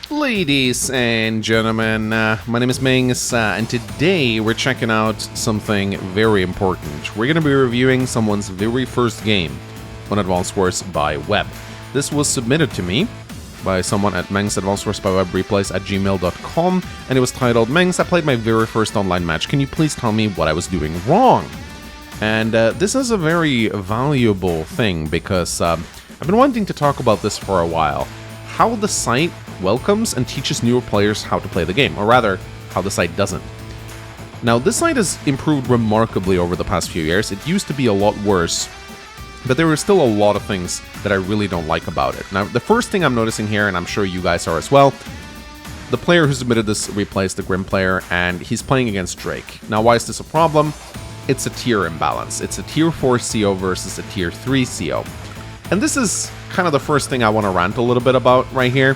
Ladies and gentlemen, my name is Mangs, and today we're checking out something very important. We're going to be reviewing someone's very first game on Advanced Wars by Web. This was submitted to me by someone at mangsawbwreplays@gmail.com, and it was titled, "Mangs, I played my very first online match. Can you please tell me what I was doing wrong?" And this is a very valuable thing because I've been wanting to talk about this for a while. How the site welcomes and teaches newer players how to play the game, or rather, how the site doesn't. Now, this site has improved remarkably over the past few years. It used to be a lot worse, but there are still a lot of things that I really don't like about it. Now, the first thing I'm noticing here, and I'm sure you guys are as well, the player who submitted this replay is the Grim player, and he's playing against Drake. Now, why is this a problem? It's a tier imbalance. It's a tier 4 CO versus a tier 3 CO. And this is kind of the first thing I want to rant a little bit about right here.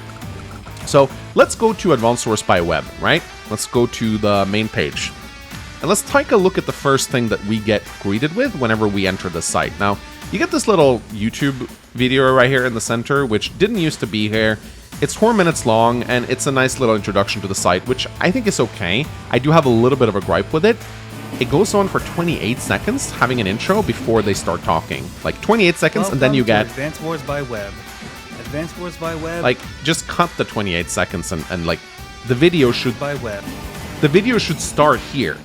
So let's go to Advanced Wars by Web, right? Let's go to the main page. And let's take a look at the first thing that we get greeted with whenever we enter the site. Now, you get this little YouTube video right here in the center, which didn't used to be here. It's 4 minutes long, and it's a nice little introduction to the site, which I think is okay. I do have a little bit of a gripe with it. It goes on for 28 seconds, having an intro before they start talking. Like 28 seconds, and then you get Advanced Wars by Web. Advanced Wars by Web. Like, just cut the 28 seconds and like, the video should... By Web. The video should start here.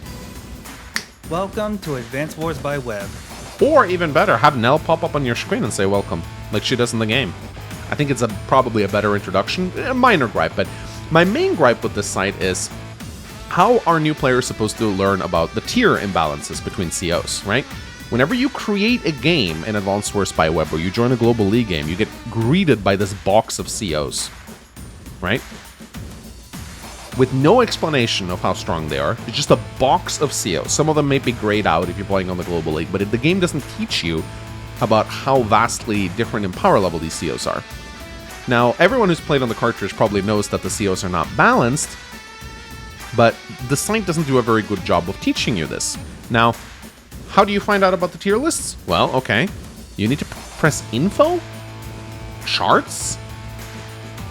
Welcome to Advanced Wars by Web. Or, even better, have Nell pop up on your screen and say welcome, like she does in the game. I think it's probably a better introduction. A minor gripe, but my main gripe with this site is how are new players supposed to learn about the tier imbalances between COs, right? Whenever you create a game in Advanced Wars by Web or you join a Global League game, you get greeted by this box of COs, right? With no explanation of how strong they are. It's just a box of COs. Some of them may be grayed out if you're playing on the Global League, but the game doesn't teach you about how vastly different in power level these COs are. Now, everyone who's played on the cartridge probably knows that the COs are not balanced, but the site doesn't do a very good job of teaching you this. Now, how do you find out about the tier lists? Well, okay. You need to press info, charts,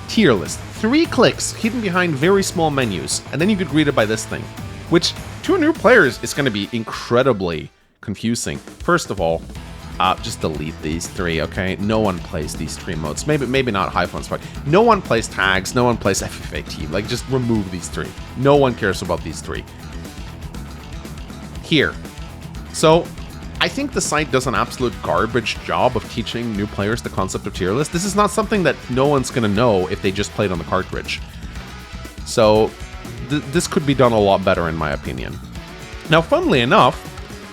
tier list. 3 clicks hidden behind very small menus, and then you get greeted by this thing, which to new players is going to be incredibly confusing. First of all, just delete these 3, okay? No one plays these 3 modes. Maybe not High Fun Spark. No one plays tags. No one plays FFA team. Like, just remove these 3. No one cares about these 3. Here. So, I think the site does an absolute garbage job of teaching new players the concept of tier list. This is not something that no one's going to know if they just played on the cartridge. So, this could be done a lot better in my opinion. Now, funnily enough,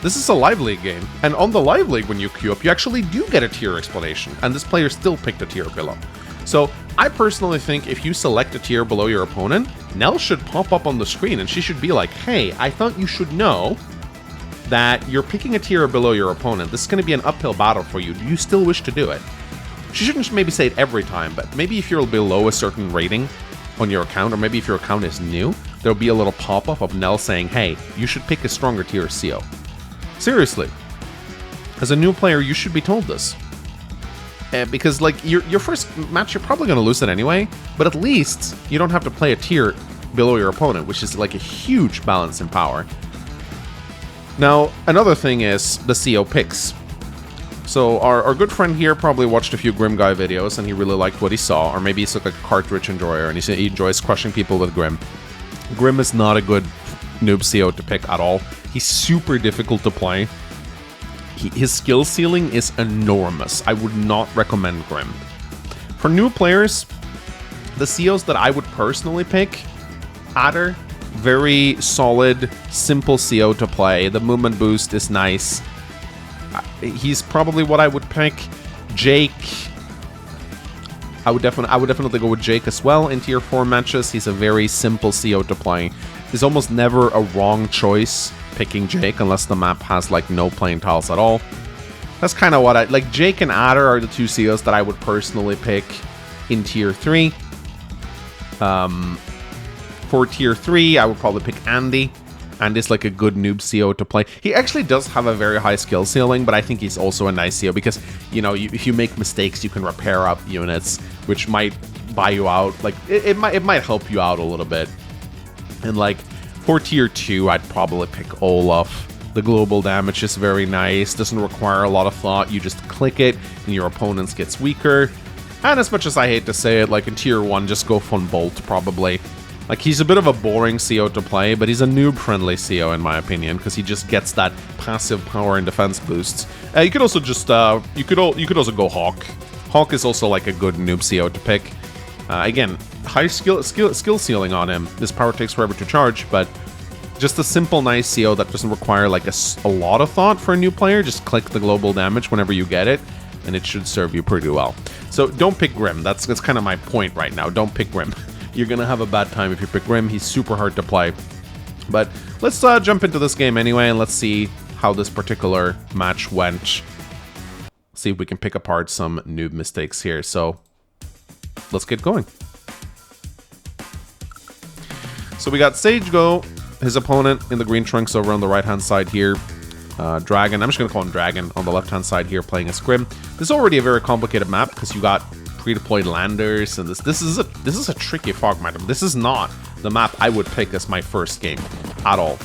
this is a Live League game, and on the Live League when you queue up, you actually do get a tier explanation, and this player still picked a tier below. So, I personally think if you select a tier below your opponent, Nell should pop up on the screen, and she should be like, "Hey, I thought you should know that you're picking a tier below your opponent. This is going to be an uphill battle for you. Do you still wish to do it?" She shouldn't maybe say it every time, but maybe if you're below a certain rating on your account, or maybe if your account is new, there'll be a little pop-up of Nell saying, "Hey, you should pick a stronger tier CO." Seriously. As a new player, you should be told this. Because, like, your first match, you're probably going to lose it anyway, but at least you don't have to play a tier below your opponent, which is like a huge balance in power. Now, another thing is the CO picks. So our good friend here probably watched a few Grim Guy videos and he really liked what he saw, or maybe he's like a cartridge enjoyer and he enjoys crushing people with Grim. Grim is not a good noob CO to pick at all. He's super difficult to play. His skill ceiling is enormous. I would not recommend Grim. For new players, the COs that I would personally pick, Adder, very solid, simple CO to play. The movement boost is nice. He's probably what I would pick. Jake, I would definitely go with Jake as well in tier 4 matches. He's a very simple CO to play. There's almost never a wrong choice picking Jake unless the map has like no playing tiles at all. That's kind of what I like. Jake and Adder are the 2 COs that I would personally pick in tier 3. For tier 3, I would probably pick Andy. Andy's like a good noob CO to play. He actually does have a very high skill ceiling, but I think he's also a nice CO because, you know, if you make mistakes, you can repair up units, which might buy you out. Like, it might help you out a little bit. And, like, for tier 2, I'd probably pick Olaf. The global damage is very nice, doesn't require a lot of thought. You just click it, and your opponents gets weaker. And as much as I hate to say it, like, in tier 1, just go Von Bolt, probably. Like, he's a bit of a boring CO to play, but he's a noob-friendly CO, in my opinion, because he just gets that passive power and defense boosts. You could also just, you could also go Hawk. Hawk is also, like, a good noob CO to pick. Again, high skill ceiling on him. This power takes forever to charge, but just a simple, nice CO that doesn't require, like, a lot of thought for a new player. Just click the global damage whenever you get it, and it should serve you pretty well. So don't pick Grim. That's kind of my point right now. Don't pick Grim. You're going to have a bad time if you pick Grim. He's super hard to play. But let's jump into this game anyway, and let's see how this particular match went. See if we can pick apart some noob mistakes here. So let's get going. So we got Sage go, his opponent in the green trunks over on the right-hand side here. Dragon, I'm just going to call him Dragon on the left-hand side here, playing as Grim. This is already a very complicated map because you got pre-deployed landers, and this is a tricky fog map. This is not the map I would pick as my first game at all.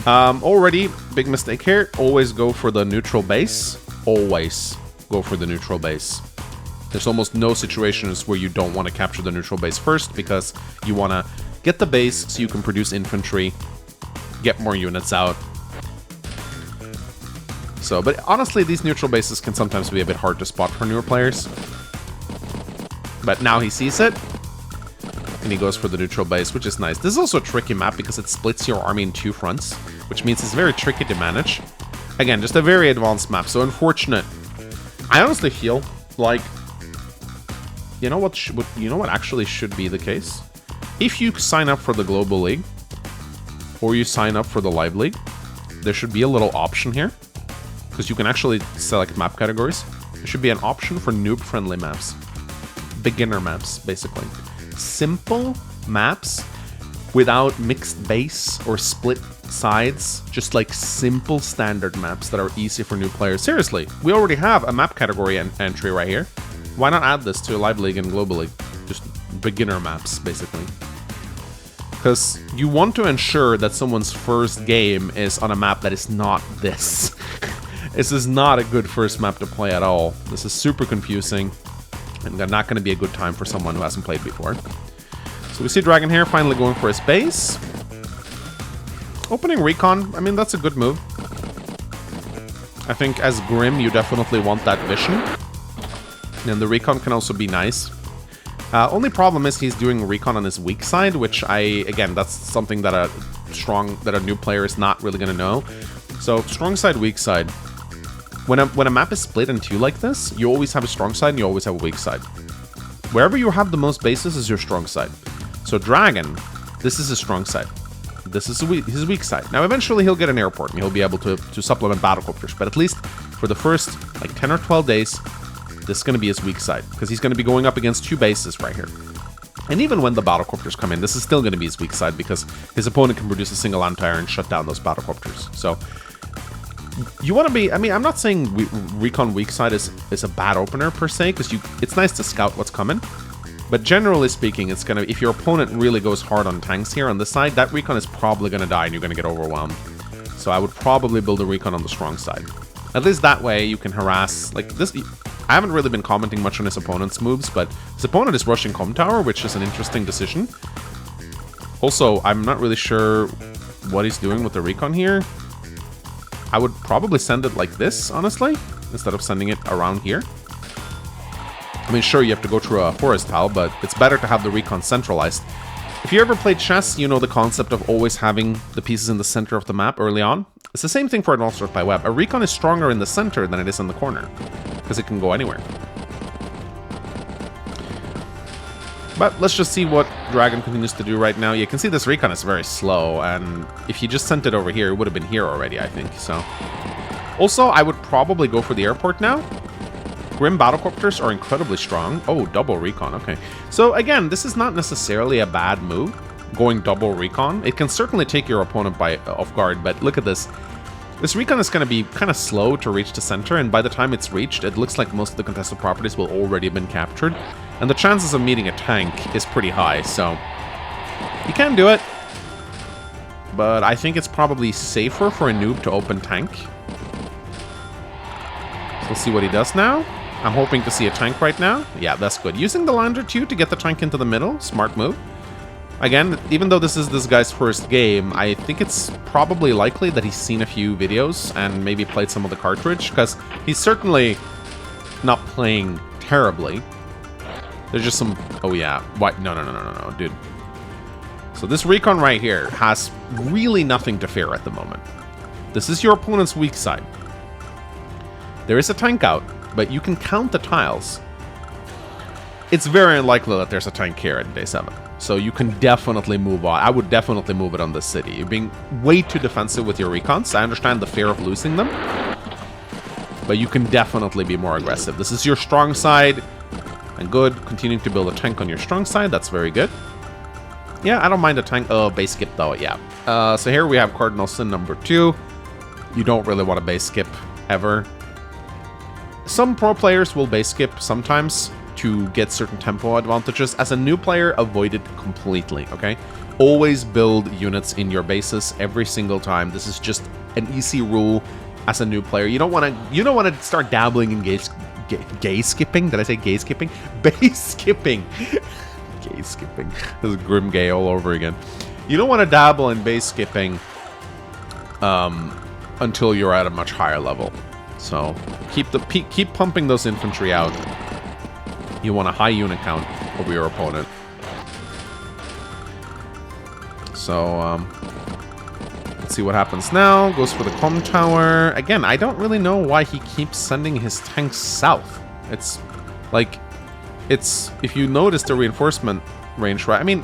Already, big mistake here. Always go for the neutral base. Always go for the neutral base. There's almost no situations where you don't want to capture the neutral base first, because you want to get the base so you can produce infantry, get more units out. So, but honestly, these neutral bases can sometimes be a bit hard to spot for newer players. But now he sees it, and he goes for the neutral base, which is nice. This is also a tricky map because it splits your army in 2 fronts, which means it's very tricky to manage. Again, just a very advanced map, so unfortunate. I honestly feel like, you know what actually should be the case? If you sign up for the Global League, or you sign up for the Live League, there should be a little option here, because you can actually select map categories. There should be an option for noob-friendly maps. Beginner maps, basically. Simple maps without mixed base or split sides. Just like simple standard maps that are easy for new players. Seriously, we already have a map category entry right here. Why not add this to Live League and Global League? Just beginner maps, basically. Because you want to ensure that someone's first game is on a map that is not this. This is not a good first map to play at all. This is super confusing, and not going to be a good time for someone who hasn't played before. So we see Dragon here finally going for his base. Opening Recon, I mean, that's a good move. I think as Grim, you definitely want that vision. And the Recon can also be nice. Only problem is he's doing Recon on his weak side, which again, that's something that a new player is not really going to know. So strong side, weak side. When a map is split in 2 like this, you always have a strong side and you always have a weak side. Wherever you have the most bases is your strong side. So Dragon, this is his strong side. This is his weak side. Now eventually he'll get an airport and he'll be able to supplement battlecopters, but at least for the first like 10 or 12 days, this is going to be his weak side, because he's going to be going up against 2 bases right here. And even when the battlecopters come in, this is still going to be his weak side, because his opponent can produce a single anti-air and shut down those battlecopters. So you want to be, I mean, I'm not saying Recon weak side is a bad opener per se, because it's nice to scout what's coming. But generally speaking, it's going to, if your opponent really goes hard on tanks here on this side, that Recon is probably going to die and you're going to get overwhelmed. So I would probably build a Recon on the strong side. At least that way you can harass, like this. I haven't really been commenting much on his opponent's moves, but his opponent is rushing Com Tower, which is an interesting decision. Also, I'm not really sure what he's doing with the Recon here. I would probably send it like this, honestly, instead of sending it around here. I mean, sure, you have to go through a forest tile, but it's better to have the Recon centralized. If you ever played chess, you know the concept of always having the pieces in the center of the map early on. It's the same thing for Advanced Wars by Web. A Recon is stronger in the center than it is in the corner, because it can go anywhere. But let's just see what Dragon continues to do right now. You can see this Recon is very slow, and if you just sent it over here, it would have been here already, I think. So, also, I would probably go for the airport now. Grim battlecopters are incredibly strong. Oh, double Recon, okay. So again, this is not necessarily a bad move, going double Recon. It can certainly take your opponent off guard, but look at this. This recon is going to be kind of slow to reach the center, and by the time it's reached, it looks like most of the contested properties will already have been captured. And the chances of meeting a tank is pretty high, so you can do it. But I think it's probably safer for a noob to open tank. So we'll see what he does now. I'm hoping to see a tank right now. Yeah, that's good. Using the lander too to get the tank into the middle. Smart move. Again, even though this is this guy's first game, I think it's probably likely that he's seen a few videos and maybe played some of the cartridge, because he's certainly not playing terribly. There's just some... Oh, yeah. What? No, dude. So this recon right here has really nothing to fear at the moment. This is your opponent's weak side. There is a tank out, but you can count the tiles. It's very unlikely that there's a tank here at day 7. So you can definitely move on. I would definitely move it on this city. You're being way too defensive with your recons. I understand the fear of losing them. But you can definitely be more aggressive. This is your strong side. And good. Continuing to build a tank on your strong side. That's very good. Yeah, I don't mind a tank. Oh, base skip though, yeah. So here we have Cardinal Sin number 2. You don't really want to base skip ever. Some pro players will base skip sometimes to get certain tempo advantages. As a new player, avoid it completely, okay? Always build units in your bases every single time. This is just an easy rule as a new player. You don't want to start dabbling in gay skipping. Did I say gay skipping? Base skipping. Gay skipping. This is grim gay all over again. You don't want to dabble in base skipping until you're at a much higher level. So keep pumping those infantry out. You want a high unit count over your opponent. So let's see what happens now. Goes for the comm tower. Again, I don't really know why he keeps sending his tanks south. It's like, if you notice the reinforcement range, right? I mean,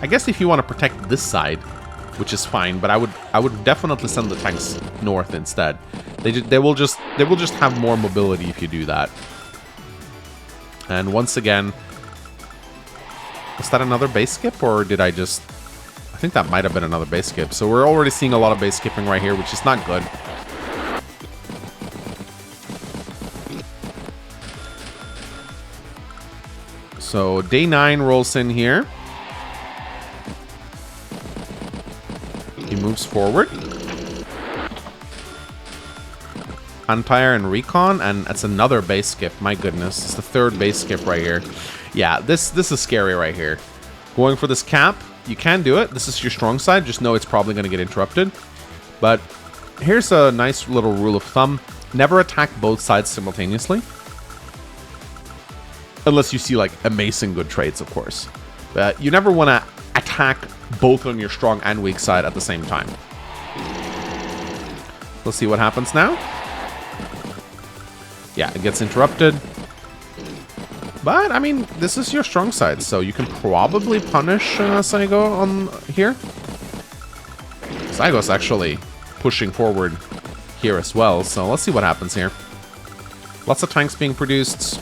I guess if you want to protect this side, which is fine, but I would definitely send the tanks north instead. They will just have more mobility if you do that. And once again, was that another base skip, or did I just... I think that might have been another base skip. So we're already seeing a lot of base skipping right here, which is not good. So day 9 rolls in here. He moves forward. Anti-air and recon, and that's another base skip. My goodness, it's the 3rd base skip right here. Yeah, this is scary right here. Going for this cap, you can do it. This is your strong side. Just know it's probably going to get interrupted. But here's a nice little rule of thumb: never attack both sides simultaneously, unless you see like amazing good trades, of course. But you never want to attack both on your strong and weak side at the same time. Let's see what happens now. Yeah, it gets interrupted. But, I mean, this is your strong side, so you can probably punish Saigo on here. Saigo's actually pushing forward here as well, so let's see what happens here. Lots of tanks being produced.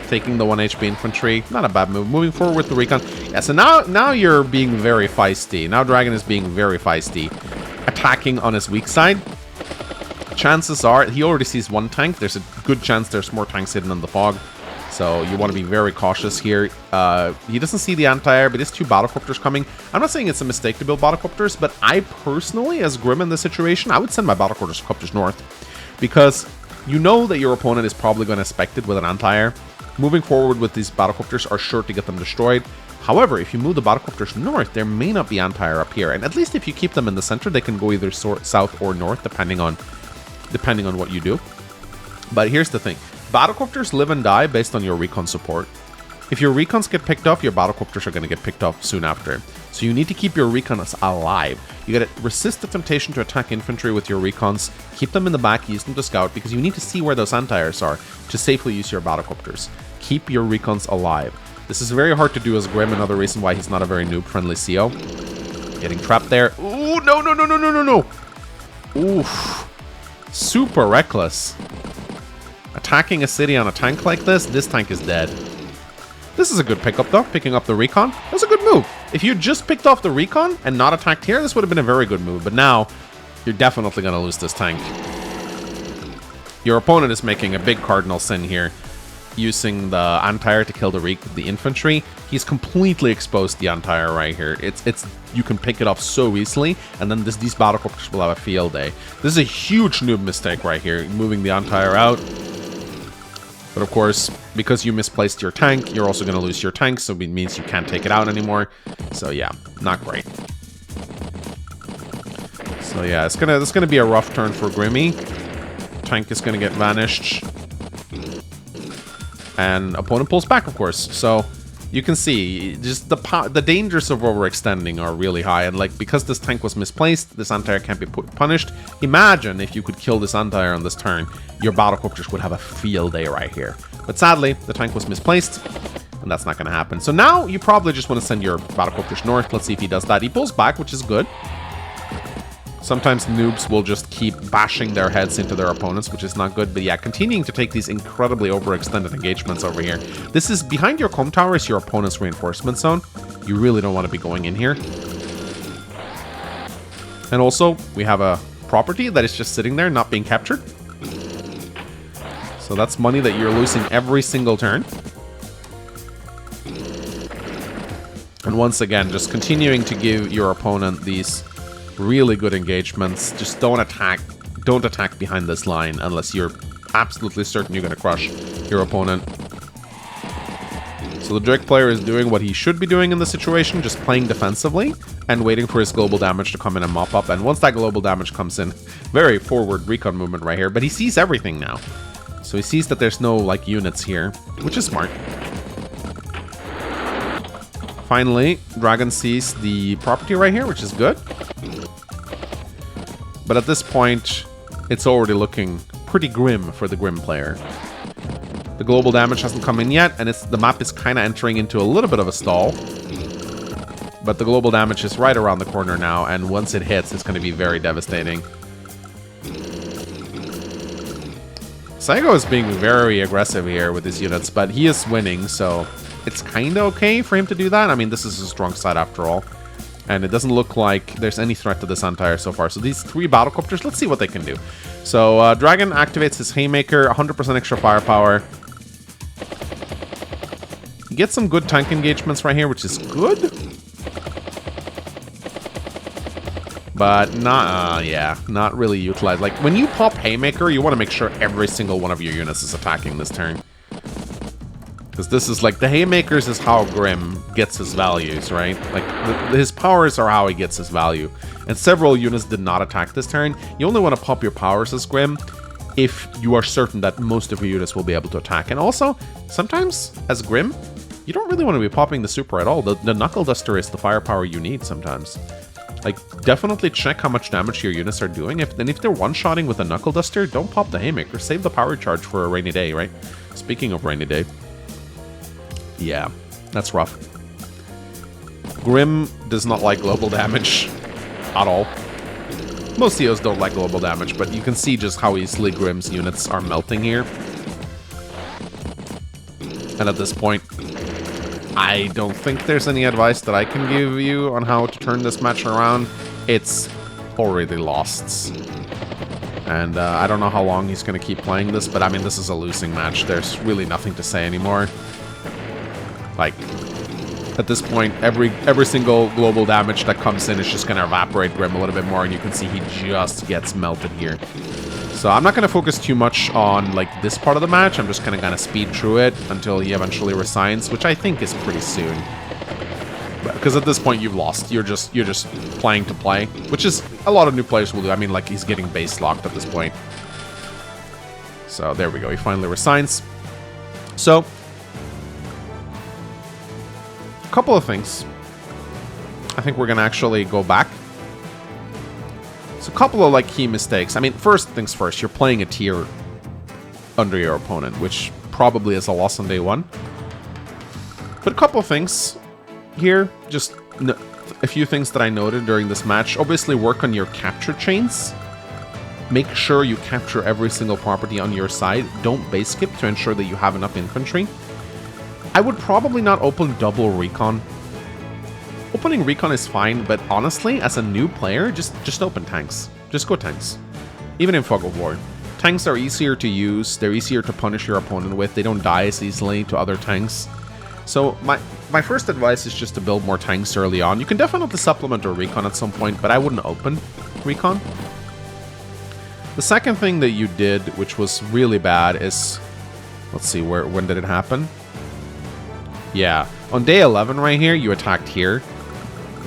Taking the 1 HP infantry. Not a bad move. Moving forward with the recon. Yeah, so now you're being very feisty. Now Dragon is being very feisty. Attacking on his weak side. Chances are, he already sees 1 tank. There's a good chance there's more tanks hidden in the fog. So you want to be very cautious here. He doesn't see the anti-air, but there's 2 battlecopters coming. I'm not saying it's a mistake to build battlecopters, but I personally, as Grim in this situation, I would send my battlecopters north. Because you know that your opponent is probably going to expect it with an anti-air. Moving forward with these battlecopters are sure to get them destroyed. However, if you move the battlecopters north, there may not be anti-air up here. And at least if you keep them in the center, they can go either south or north, depending on what you do. But here's the thing. Battlecopters live and die based on your recon support. If your recons get picked off, your battlecopters are going to get picked off soon after. So you need to keep your recons alive. You got to resist the temptation to attack infantry with your recons. Keep them in the back, use them to scout, because you need to see where those anti-airs are to safely use your battlecopters. Keep your recons alive. This is very hard to do as Grim, another reason why he's not a very noob-friendly CO. Getting trapped there. Ooh, no. Oof. Super reckless. Attacking a city on a tank like this tank is dead. This is a good pickup, though. Picking up the recon. That's a good move. If you just picked off the recon and not attacked here, this would have been a very good move. But now, you're definitely going to lose this tank. Your opponent is making a big cardinal sin here, using the anti-air to kill the infantry. He's completely exposed the anti-air right here. You can pick it off so easily, and then these battlecopters will have a field day. This is a huge noob mistake right here, moving the anti-air out. But of course, because you misplaced your tank, you're also going to lose your tank, so it means you can't take it out anymore. So yeah, not great. So yeah, it's gonna be a rough turn for Grimmy. Tank is gonna get vanished. And opponent pulls back, of course. So you can see just the dangers of overextending are really high, and like because this tank was misplaced, this anti-air can't be punished. Imagine if you could kill this anti-air on this turn, your battlecopters would have a field day right here. But sadly, the tank was misplaced, and that's not going to happen. So now you probably just want to send your battlecopters north. Let's see if he does that. He pulls back, which is good. Sometimes noobs will just keep bashing their heads into their opponents, which is not good. But yeah, continuing to take these incredibly overextended engagements over here. This is behind your comb tower is your opponent's reinforcement zone. You really don't want to be going in here. And also, we have a property that is just sitting there, not being captured. So that's money that you're losing every single turn. And once again, just continuing to give your opponent these really good engagements. Just don't attack behind this line unless you're absolutely certain you're going to crush your opponent. So the Drake player is doing what he should be doing in this situation, just playing defensively and waiting for his global damage to come in and mop up. And once that global damage comes in, very forward recon movement right here, but he sees everything now. So he sees that there's no like units here, which is smart. Finally, Dragon sees the property right here, which is good. But at this point, it's already looking pretty grim for the Grim player. The global damage hasn't come in yet, and the map is kind of entering into a little bit of a stall. But the global damage is right around the corner now, and once it hits, it's going to be very devastating. Saigo is being very aggressive here with his units, but he is winning, so it's kind of okay for him to do that. I mean, this is a strong side after all. And it doesn't look like there's any threat to this anti-air so far. So these 3 battlecopters, let's see what they can do. So Dragon activates his Haymaker, 100% extra firepower. He gets some good tank engagements right here, which is good. But not really utilized. Like when you pop Haymaker, you want to make sure every single one of your units is attacking this turn. Because this is like, the Haymakers is how Grim gets his values, right? Like, his powers are how he gets his value. And several units did not attack this turn. You only want to pop your powers as Grim if you are certain that most of your units will be able to attack. And also, sometimes, as Grim, you don't really want to be popping the super at all. The Knuckle Duster is the firepower you need sometimes. Like, definitely check how much damage your units are doing. If they're one-shotting with a Knuckle Duster, don't pop the Haymaker. Save the power charge for a rainy day, right? Speaking of rainy day. Yeah, that's rough. Grim does not like global damage at all. Most COs don't like global damage, but you can see just how easily Grim's units are melting here. And at this point, I don't think there's any advice that I can give you on how to turn this match around. It's already lost. And I don't know how long he's going to keep playing this, but I mean, this is a losing match. There's really nothing to say anymore. Like, at this point, every single global damage that comes in is just going to evaporate Grim a little bit more, and you can see he just gets melted here. So I'm not going to focus too much on, like, this part of the match. I'm just going to kind of speed through it until he eventually resigns, which I think is pretty soon. Because at this point, you've lost. You're just playing to play, which is a lot of new players will do. I mean, like, he's getting base locked at this point. So there we go. He finally resigns. So couple of things. I think we're gonna actually go back. So a couple of like key mistakes. I mean, first things first, you're playing a tier under your opponent, which probably is a loss on day one. But a couple of things here, just a few things that I noted during this match. Obviously work on your capture chains. Make sure you capture every single property on your side. Don't base skip to ensure that you have enough infantry. I would probably not open double recon. Opening recon is fine, but honestly, as a new player, just open tanks. Just go tanks. Even in Fog of War. Tanks are easier to use, they're easier to punish your opponent with, they don't die as easily to other tanks. So my first advice is just to build more tanks early on. You can definitely supplement a recon at some point, but I wouldn't open recon. The second thing that you did, which was really bad, is... Let's see, when did it happen? Yeah, on day 11 right here, you attacked here.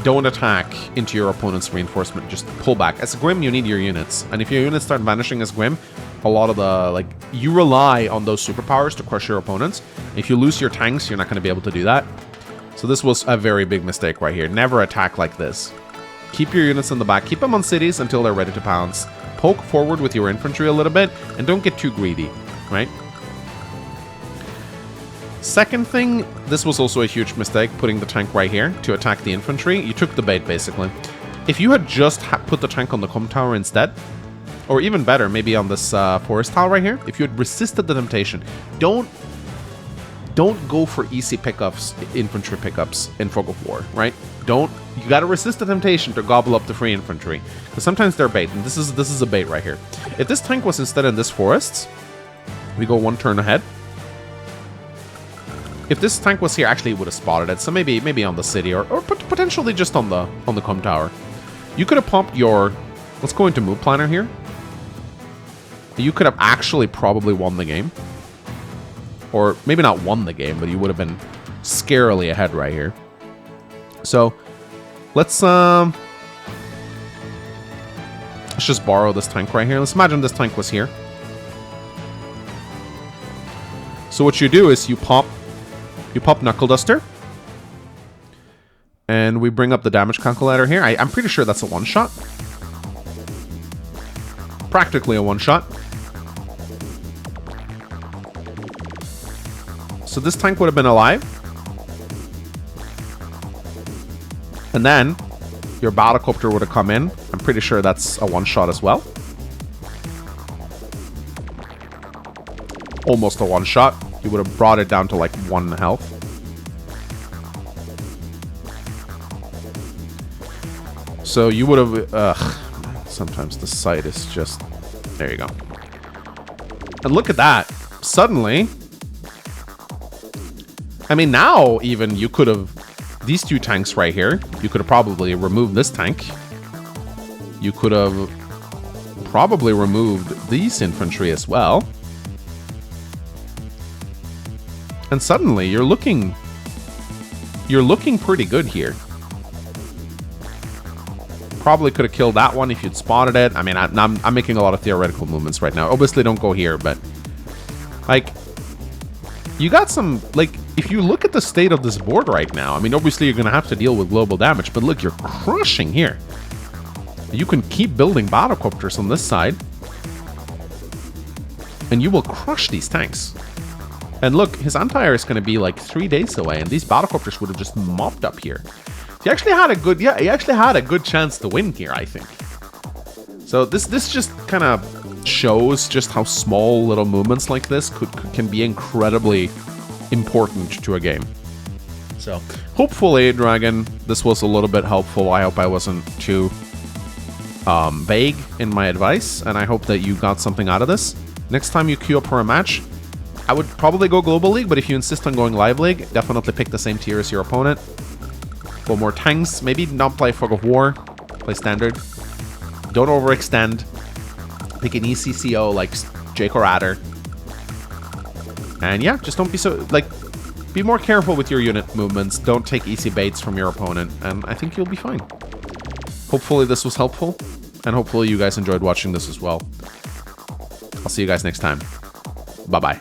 Don't attack into your opponent's reinforcement, just pull back. As a Grim, you need your units. And if your units start vanishing as Grim, a lot of the, like, you rely on those superpowers to crush your opponents. If you lose your tanks, you're not going to be able to do that. So this was a very big mistake right here. Never attack like this. Keep your units in the back. Keep them on cities until they're ready to pounce. Poke forward with your infantry a little bit, and don't get too greedy, right? Second thing, this was also a huge mistake, putting the tank right here to attack the infantry. You took the bait, basically. If you had just put the tank on the comm tower instead, or even better, maybe on this forest tile right here, if you had resisted the temptation, don't go for easy pickups, infantry pickups in Fog of War, right? You gotta resist the temptation to gobble up the free infantry, because sometimes they're bait, and this is a bait right here. If this tank was instead in this forest, we go one turn ahead. If this tank was here, actually, it would have spotted it. So maybe on the city, or potentially just on the comm tower. You could have popped your... Let's go into move planner here. You could have actually probably won the game. Or maybe not won the game, but you would have been scarily ahead right here. So let's just borrow this tank right here. Let's imagine this tank was here. So what you do is you pop Knuckle Duster. And we bring up the damage calculator here. I'm pretty sure that's a one-shot. Practically a one-shot. So this tank would have been alive. And then your battlecopter would have come in. I'm pretty sure that's a one-shot as well. Almost a one-shot. You would have brought it down to like 1 health. So you would have... sometimes the sight is just... There you go. And look at that. Suddenly... I mean, now even you could have... These two tanks right here, you could have probably removed this tank. You could have probably removed these infantry as well. And suddenly, you're looking pretty good here. Probably could have killed that one if you'd spotted it. I mean, I'm making a lot of theoretical movements right now. Obviously, don't go here, but... Like, you got some... Like, if you look at the state of this board right now, I mean, obviously, you're going to have to deal with global damage, but look, you're crushing here. You can keep building battlecopters on this side. And you will crush these tanks. And look, his anti-air is going to be like 3 days away, and these battlecopters would have just mopped up here. He actually had a good, he actually had a good chance to win here, I think. So this just kind of shows just how small little movements like this can be incredibly important to a game. So hopefully, Dragon, this was a little bit helpful. I hope I wasn't too vague in my advice, and I hope that you got something out of this. Next time you queue up for a match, I would probably go Global League, but if you insist on going Live League, definitely pick the same tier as your opponent. Go more tanks. Maybe not play Fog of War. Play Standard. Don't overextend. Pick an ECCO like Jake or Adder. And yeah, just don't be so... Like, be more careful with your unit movements. Don't take easy baits from your opponent, and I think you'll be fine. Hopefully this was helpful, and hopefully you guys enjoyed watching this as well. I'll see you guys next time. Bye-bye.